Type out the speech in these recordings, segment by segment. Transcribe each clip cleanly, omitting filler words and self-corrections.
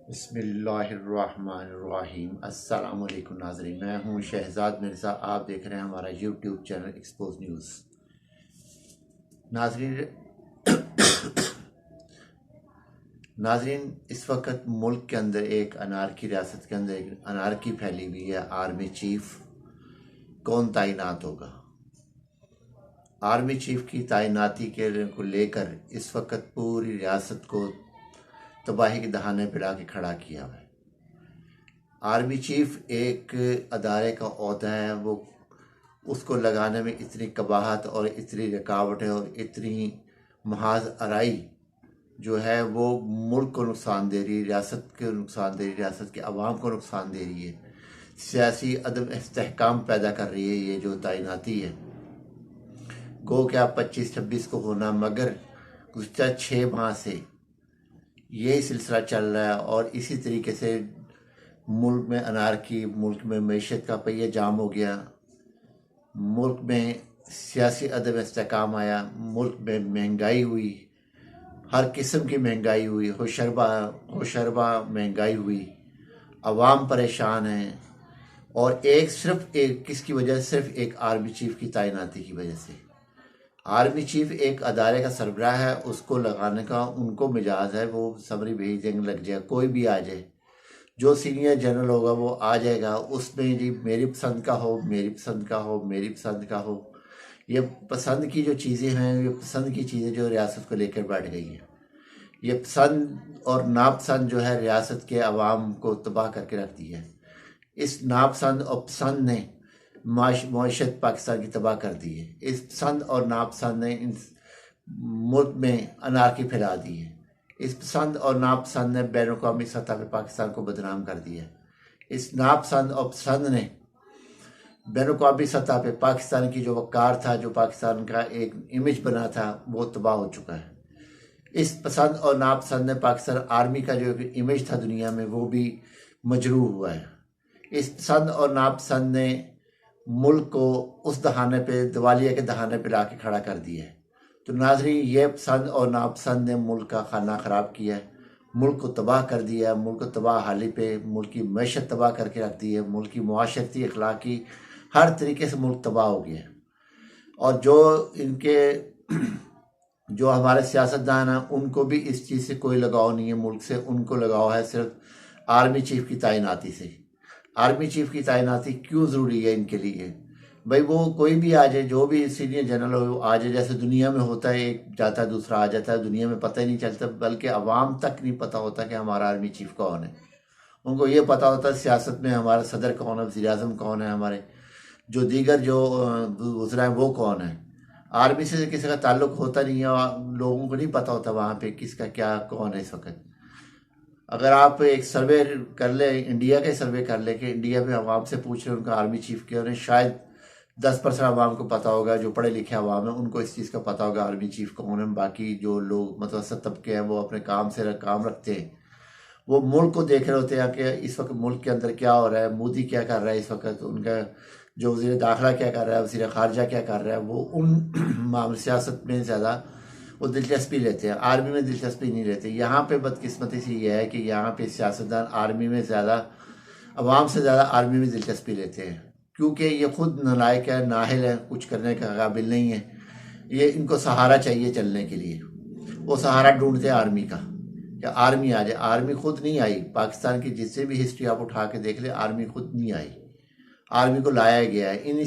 बिस्मिल्लाहिर्रहमानिर्रहीम। अस्सलामुअलैकुम नाज़रीन, मैं हूं शहजाद मिर्ज़ा। आप देख रहे हैं हमारा यूट्यूब चैनल एक्सपोज न्यूज़। नाज़रीन नाज़रीन इस वक्त मुल्क के अंदर एक अनारकी, रियासत के अंदर एक अनारकी फैली हुई है। आर्मी चीफ कौन तैनात होगा? आर्मी चीफ की तैनाती के को लेकर इस वक्त पूरी रियासत को तबाही के दहाने पिला के खड़ा किया है। आर्मी चीफ एक अदारे का ओहदा है, वो उसको लगाने में इतनी कबाहत और इतनी रुकावटें और इतनी महाज आराई जो है वो मुल्क को नुकसान दे रही है, रियासत को नुकसान दे रही है, रियासत के अवाम को नुकसान दे रही है, सियासी अदम इस्तेहकाम पैदा कर रही है। ये जो तैनाती है गो क्या 25-26 को होना, मगर गुज़श्ता 6 माह से यही सिलसिला चल रहा है और इसी तरीके से मुल्क में अनारकी, मुल्क में मईशत का पहिया जाम हो गया, मुल्क में सियासी अदम इस्तेहकाम आया, मुल्क में महंगाई हुई, हर किस्म की महंगाई हुई, होशरबा महंगाई हुई, अवाम परेशान है। और सिर्फ एक किसकी वजह से? सिर्फ एक आर्मी चीफ की तैनाती की वजह से। आर्मी चीफ एक अदारे का सरबराह है, उसको लगाने का उनको मिजाज है, वो समरी भेज देंगे, लग जाए, कोई भी आ जाए, जो सीनियर जनरल होगा वो आ जाएगा। उसमें जी मेरी पसंद का हो, मेरी पसंद का हो, मेरी पसंद का हो, ये पसंद की जो चीज़ें हैं, ये पसंद की चीज़ें जो रियासत को लेकर बैठ गई हैं, ये पसंद और नापसंद जो है रियासत के अवाम को तबाह करके रखती है। इस नापसंद और पसंद ने मईशत पाकिस्तान की तबाह कर दी है। इस पसंद और नापसंद ने इस मुल्क में अनारकी फैला दी है। इस पसंद और नापसंद ने बैन अवी सतह पर पाकिस्तान को बदनाम कर दिया। इस नापसंद और पसंद ने बैन अवी सतह पर पाकिस्तान की जो वक़ार था, जो पाकिस्तान का एक इमेज बना था, वो तबाह हो चुका है। इस पसंद और नापसंद ने पाकिस्तान आर्मी का जो इमेज था दुनिया में, वो भी मजरूह हुआ है। इस पसंद और नापसंद ने मुल्क को उस दहाने पे, दिवालिया के दहाने पे लाके खड़ा कर दिया है। तो नाजरीन, ये पसंद और नापसंद ने मुल्क का खाना ख़राब किया है, मुल्क को तबाह कर दिया है, मुल्क को तबाह हाली पे, मुल्क की मैशत तबाह करके रख दी है, मुल्क की मुआशरती अखलाकी हर तरीके से मुल्क तबाह हो गया है। और जो हमारे सियासतदान हैं, उनको भी इस चीज़ से कोई लगाव नहीं है मुल्क से, उनको लगाव है सिर्फ आर्मी चीफ की तैनाती से। आर्मी चीफ की तैनाती क्यों ज़रूरी है इनके लिए? भाई वो कोई भी आ जाए, जो भी सीनियर जनरल हो आ जाए, जैसे दुनिया में होता है, एक जाता है दूसरा आ जाता है, दुनिया में पता ही नहीं चलता, बल्कि अवाम तक नहीं पता होता कि हमारा आर्मी चीफ कौन है। उनको ये पता होता है सियासत में हमारा सदर कौन है, वज़ीर आज़म कौन है, हमारे जो दीगर जो वज़रा हैं वो कौन है। आर्मी से किसी का ताल्लुक होता नहीं है, लोगों को नहीं पता होता वहाँ पे किसका क्या कौन है इस वक्त। अगर आप एक सर्वे कर ले, इंडिया का सर्वे कर ले कि इंडिया में आवाम से पूछ रहे उनका आर्मी चीफ क्या है, शायद 10% आवाम को पता होगा, जो पढ़े लिखे आवाम है उनको इस चीज़ का पता होगा आर्मी चीफ कौन है। बाकी जो लोग मतलब तबके हैं वो अपने काम से काम रखते हैं, वो मुल्क को देख रहे होते हैं कि इस वक्त मुल्क के अंदर क्या हो रहा है, मोदी क्या कर रहा है इस वक्त, उनका जो वज़ीर दाखिला क्या कर रहा है, वज़ीर ख़ारजा क्या कर रहा है, वो उन मामले सियासत में ज़्यादा वो दिलचस्पी लेते हैं, आर्मी में दिलचस्पी नहीं लेते। यहाँ पे बदकिस्मती से ये है कि यहाँ पे सियासतदान आर्मी में ज़्यादा, अवाम से ज़्यादा आर्मी में दिलचस्पी लेते हैं, क्योंकि ये खुद नालायक है, नाहिल है, कुछ करने का काबिल नहीं है। ये इनको सहारा चाहिए चलने के लिए, वो सहारा ढूंढते हैं आर्मी का, कि आर्मी आ जाए। आर्मी खुद नहीं आई, पाकिस्तान की जिससे भी हिस्ट्री आप उठा के देख ले, आर्मी खुद नहीं आई, आर्मी को लाया गया है इन्हीं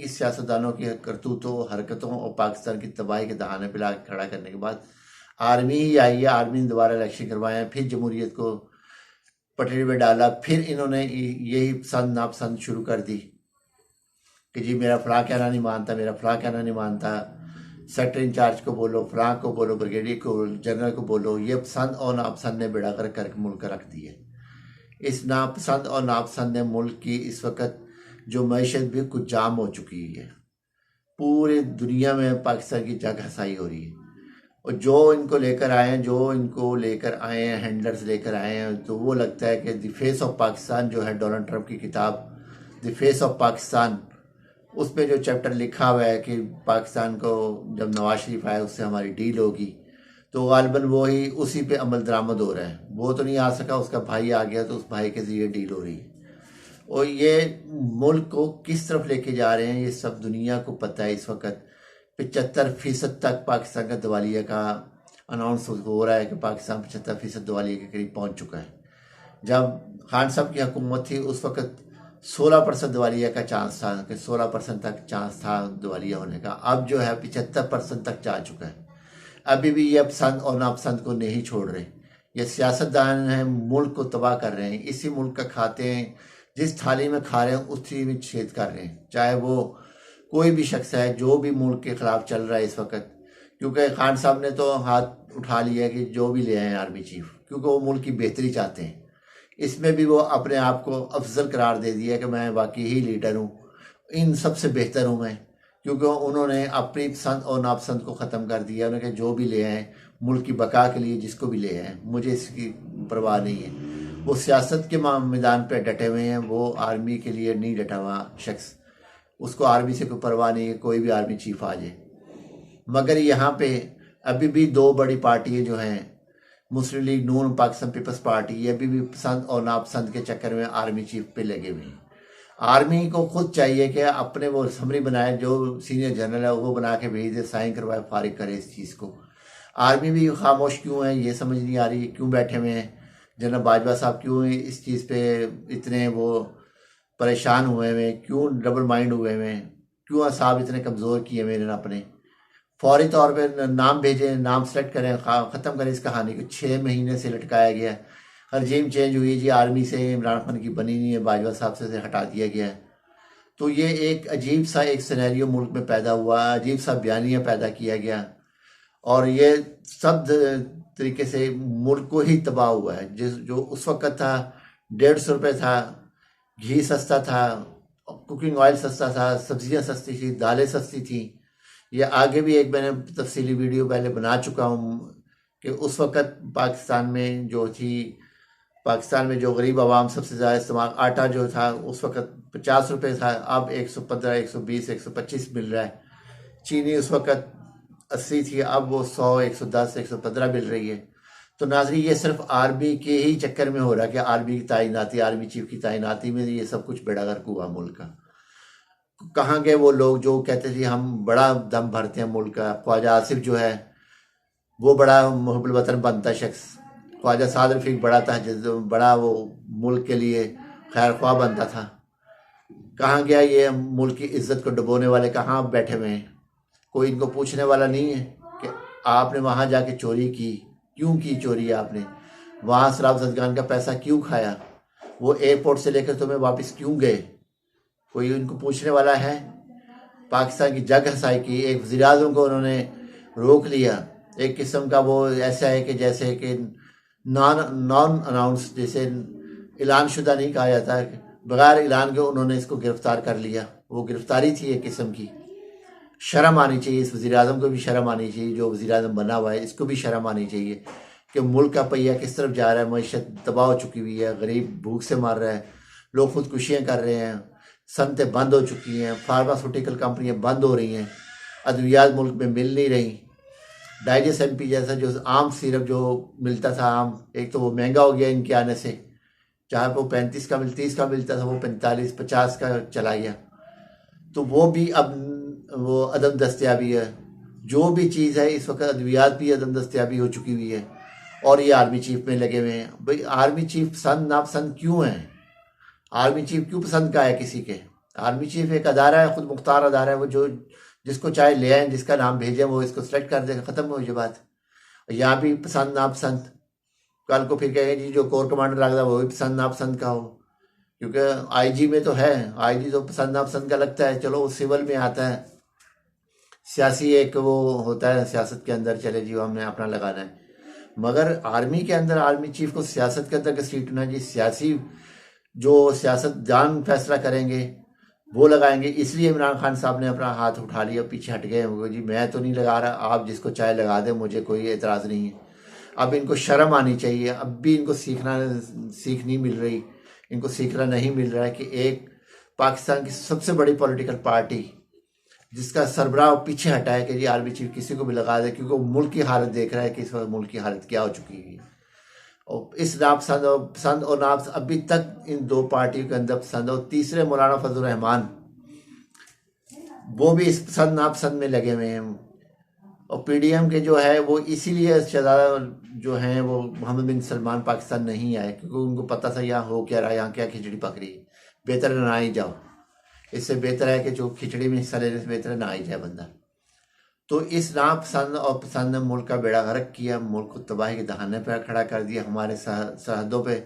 सियासतदानों की करतूतों, हरकतों और पाकिस्तान की तबाही के दहाने पर ला खड़ा करने के बाद आर्मी ही आई है। आर्मी ने दोबारा इलेक्शन करवाया, फिर जमहूरियत को पटरी में डाला, फिर इन्होंने यही पसंद नापसंद शुरू कर दी कि जी मेरा फलां कहना नहीं मानता, मेरा फलां कहना नहीं मानता, सेक्टर इंचार्ज को बोलो, फलां को बोलो, ब्रिगेडियर को, जनरल को बोलो। ये पसंद और नापसंद ने बेड़ा कर मुल्क रख दिए। इस नापसंद और नापसंद ने मुल्क की इस वक्त जो मैशत भी कुछ जाम हो चुकी है, पूरे दुनिया में पाकिस्तान की जग हसाई हो रही है। और जो इनको लेकर आए हैं, हैंडलर्स लेकर आए हैं, तो वो लगता है कि द फेस ऑफ पाकिस्तान जो है डोनाल्ड ट्रंप की किताब द फेस ऑफ पाकिस्तान, उसमें जो चैप्टर लिखा हुआ है कि पाकिस्तान को जब नवाज शरीफ आए उससे हमारी डील होगी, तो गालिबन वो ही उसी पे अमल दरामद हो रहा है। वो तो नहीं आ सका, उसका भाई आ गया तो उस भाई के ज़रिए डील हो रही है। और ये मुल्क को किस तरफ लेके जा रहे हैं ये सब दुनिया को पता है। इस वक्त 75% तक पाकिस्तान का दिवालिया का अनाउंस हो रहा है कि पाकिस्तान 75% दिवालिया के करीब पहुंच चुका है। जब खान साहब की हुकूमत थी उस वक्त 16% दिवालिया का चांस था, कि 16% तक चांस था दिवालिया होने का। अब जो है 75% तक जा चुका है। अभी भी ये पसंद और नापसंद को नहीं छोड़ रहे। ये सियासतदान हैं, मुल्क को तबाह कर रहे हैं। इसी मुल्क का खाते हैं, जिस थाली में खा रहे हैं उसी में छेद कर रहे हैं। चाहे वो कोई भी शख्स है जो भी मुल्क के खिलाफ चल रहा है इस वक्त, क्योंकि खान साहब ने तो हाथ उठा लिया कि जो भी ले आए आर्मी चीफ, क्योंकि वो मुल्क की बेहतरी चाहते हैं। इसमें भी वो अपने आप को अफजल करार दे दिया कि मैं वाकई ही लीडर हूँ, इन सबसे बेहतर हूँ मैं, क्योंकि उन्होंने अपनी पसंद और नापसंद को ख़त्म कर दिया। उन्होंने कहा जो भी ले आए मुल्क की बका के लिए, जिसको भी ले आए मुझे इसकी परवाह नहीं है। वो सियासत के मैदान पर डटे हुए हैं, वो आर्मी के लिए नहीं डटा हुआ शख्स। उसको आर्मी से कोई परवाह नहीं है, कोई भी आर्मी चीफ आ जाए। मगर यहाँ पे अभी भी दो बड़ी पार्टियाँ जो हैं, मुस्लिम लीग नून, पाकिस्तान पीपल्स पार्टी, ये अभी भी पसंद और नापसंद के चक्कर में आर्मी चीफ पे लगे हुए हैं। आर्मी को खुद चाहिए कि अपने वो समरी बनाए, जो सीनियर जनरल है वो बना के भेज दे, साइन करवाए, फारिग करे इस चीज़ को। आर्मी भी खामोश क्यों है ये समझ नहीं आ रही, क्यों बैठे हुए हैं। जनरल बाजवा साहब क्यों इस चीज़ पे इतने वो परेशान हुए हुए, क्यों डबल माइंड हुए हुए, क्यों असाब इतने कमज़ोर किए हुए इन्होंने अपने। फौरी तौर पे नाम भेजें, नाम सेलेक्ट करें, ख़त्म करें इस कहानी को। 6 महीने से लटकाया गया, रजीम चेंज हुई जी, आर्मी से इमरान खान की बनी नहीं है, बाजवा साहब से हटा दिया गया है। तो ये एक अजीब सा एक सिनेरियो मुल्क में पैदा हुआ, अजीब सा बयानिया पैदा किया गया, और ये सब तरीके से मुल्क को ही तबाह हुआ है। जो उस वक्त था 150 रुपये था, घी सस्ता था, कुकिंग ऑयल सस्ता था, सब्जियां सस्ती थी, दालें सस्ती थी। ये आगे भी एक मैंने तफसीली वीडियो पहले बना चुका हूँ कि उस वक़्त पाकिस्तान में जो गरीब आवाम सबसे ज़्यादा इस्तेमाल, आटा जो था उस वक़्त 50 रुपये था, अब 115, 120, 125 मिल रहा है। चीनी उस वक़्त 80 थी, अब वो 100, 110, 115 मिल रही है। तो नाज़रीन, ये सिर्फ आर्मी के ही चक्कर में हो रहा है कि आर्मी की तैनाती, आर्मी चीफ की तैनाती में ये सब कुछ बेड़ा गर्क हुआ मुल्क का। कहाँ गए वो लोग जो कहते थे हम बड़ा दम भरते हैं मुल्क का। ख्वाजा आसिफ जो है वो बड़ा मुहब्बुल वतन बनता शख्स, ख्वाजा साद रफीक बड़ा था, बड़ा वो मुल्क के लिए खैर ख्वाह बनता था। कहाँ गया ये मुल्क की इज्जत को डुबोने वाले, कहाँ बैठे हुए हैं? कोई इनको पूछने वाला नहीं है कि आपने वहाँ जाके चोरी की, क्यों की चोरी आपने? वहाँ शराब जदगान का पैसा क्यों खाया? वो एयरपोर्ट से लेकर तुम्हें वापस क्यों गए? कोई उनको पूछने वाला है? पाकिस्तान की जग हसाई की, एक वज़ीर आज़म को उन्होंने रोक लिया। एक किस्म का वो ऐसा है कि जैसे कि नॉन अनाउंस, जैसे ऐलान शुदा नहीं कहा जाता, बगैर ऐलान के उन्होंने इसको गिरफ़्तार कर लिया। वो गिरफ़्तारी थी एक किस्म की। शर्म आनी चाहिए इस वज़ीर आज़म को भी, शर्म आनी चाहिए जो वज़ीर आज़म बना हुआ है, इसको भी शर्म आनी चाहिए कि मुल्क का पहिया किस तरफ जा रहा है। मईशत तबाह हो चुकी हुई है, गरीब भूख से मर रहा है, लोग खुदकुशियाँ कर रहे हैं, सनतें बंद हो चुकी हैं, फार्मास्यूटिकल कंपनियां बंद हो रही हैं, अद्वियात मुल्क में मिल नहीं रही। डाइजेस्ट एमपी जैसा जो आम सिरप जो मिलता था आम, एक तो वो महंगा हो गया इनके आने से, चाहे वो 35 का 30 का मिलता था वो 45 50 का चला गया। तो वो भी अब वो अदम दस्तियाबी है। जो भी चीज़ है इस वक्त अद्वियात भी अदम दस्तियाबी हो चुकी हुई है, और ये आर्मी चीफ में लगे हुए हैं। भाई आर्मी चीफ पसंद नापसंद क्यों है? आर्मी चीफ क्यों पसंद का है किसी के? आर्मी चीफ एक अदारा है, खुद मुख्तार अदारा है, वो जो जिसको चाहे ले आए, जिसका नाम भेजें वो इसको सेलेक्ट कर देगा, ख़त्म हो ये बात। यहाँ भी पसंद नापसंद, कल को फिर कहेंगे जी जो कोर कमांडर लगता है वो भी पसंद नापसंद का हो, क्योंकि आईजी में तो है, आईजी तो पसंद नापसंद का लगता है, चलो वो सिविल में आता है, सियासी एक वो होता है सियासत के अंदर, चले जी हमने अपना लगाना है। मगर आर्मी के अंदर आर्मी चीफ को सियासत के अंदर घसीटना जी, सियासी जो सियासतदान फैसला करेंगे वो लगाएंगे। इसलिए इमरान खान साहब ने अपना हाथ उठा लिया, पीछे हट गए जी, मैं तो नहीं लगा रहा, आप जिसको चाहे लगा दें, मुझे कोई एतराज़ नहीं है। अब इनको शर्म आनी चाहिए, अब भी इनको सीख नहीं मिल रही, इनको सीखना नहीं मिल रहा है कि एक पाकिस्तान की सबसे बड़ी पॉलिटिकल पार्टी जिसका सरबराह पीछे हटा है कि जी आर्मी चीफ किसी को भी लगा दे, क्योंकि वो मुल्क की हालत देख रहा है कि इस वक्त मुल्क की हालत क्या हो चुकी है। और इस नापसंद और पसंद और नाप अभी तक इन दो पार्टियों के अंदर पसंद, और तीसरे मौलाना फजल रहमान वो भी इस पसंद नापसंद में लगे हुए हैं। और पीडीएम के जो है वो इसीलिए शहजादा जो हैं वो मोहम्मद बिन सलमान पाकिस्तान नहीं आए, क्योंकि उनको पता था यहाँ हो क्या रहा है, यहाँ क्या खिचड़ी पक रही है, बेहतर ना ही जाओ। इससे बेहतर है कि जो खिचड़ी में हिस्सा लेने से बेहतर है ना ही जाए बंदा। तो इस नापसंद और पसंद ने मुल्क का बेड़ा गर्क किया, मुल्क को तबाही के दहाने पर खड़ा कर दिया। हमारे सरहदों पे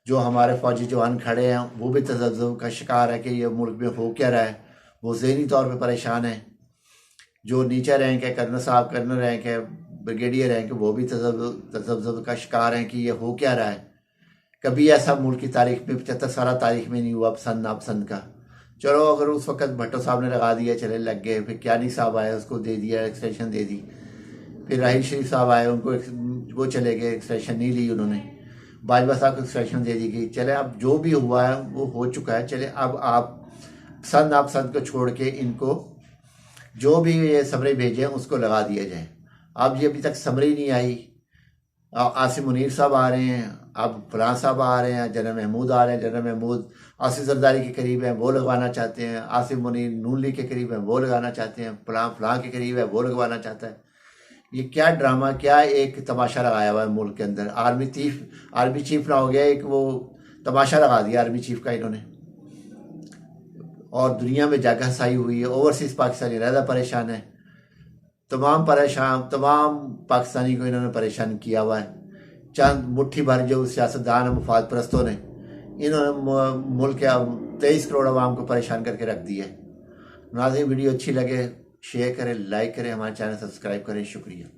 जो हमारे फौजी जवान खड़े हैं वो भी तज़ब्ज़ुब का शिकार है कि ये मुल्क में हो क्या रहा है। वो ज़हनी तौर पे परेशान है। जो नीचे रैंक है, कर्नल साहब कर्नल रैंक है, ब्रिगेडियर रैंक है, वो भी तज़ब्ज़ुब का शिकार हैं कि ये हो क्या रहा है। कभी ऐसा मुल्क की तारीख में 75 साल तारीख में नहीं हुआ पसंद नापसंद का। चलो अगर उस वक्त भट्टो साहब ने लगा दिया, चले लग गए, फिर क्यानी साहब आए उसको दे दिया, एक्सटेंशन दे दी, फिर राहिल शरीफ साहब आए उनको वो चले गए, एक्सटेंशन नहीं ली उन्होंने, बाजवा साहब को एक्सटेंशन दे दी गई। चले अब जो भी हुआ है वो हो चुका है, चले अब आप पसंद नापसंद को छोड़ के इनको जो भी ये समरी भेजे हैं उसको लगा दिया जाए। अब ये अभी तक समरी नहीं आई। आसिम मुनीर साहब आ रहे हैं, अब फलां साहब आ रहे हैं, जनरल महमूद आ रहे हैं, जनरल महमूद आसिफ जरदारी के करीब हैं वो लगवाना चाहते हैं, आसिम मुनीर नून लीग के करीब हैं वो लगाना चाहते हैं, फलां फलां के करीब है वो लगवाना चाहता है। ये क्या ड्रामा, क्या एक तमाशा लगाया हुआ है मुल्क के अंदर। आर्मी चीफ ना हो गया, एक वो तमाशा लगा दिया आर्मी चीफ का इन्होंने। और दुनिया में जगह साई हुई है, ओवरसीज़ पाकिस्तानी ज़्यादा परेशान है। तमाम पाकिस्तानी को इन्होंने परेशान किया हुआ है। चंद मुट्ठी भर जो सियासतदान मुफाद परस्तों ने इन्होंने मुल्क के 23 करोड़ आवाम को परेशान करके रख दिया है। नाज़रीन वीडियो अच्छी लगे शेयर करें, लाइक करें, हमारे चैनल सब्सक्राइब करें। शुक्रिया।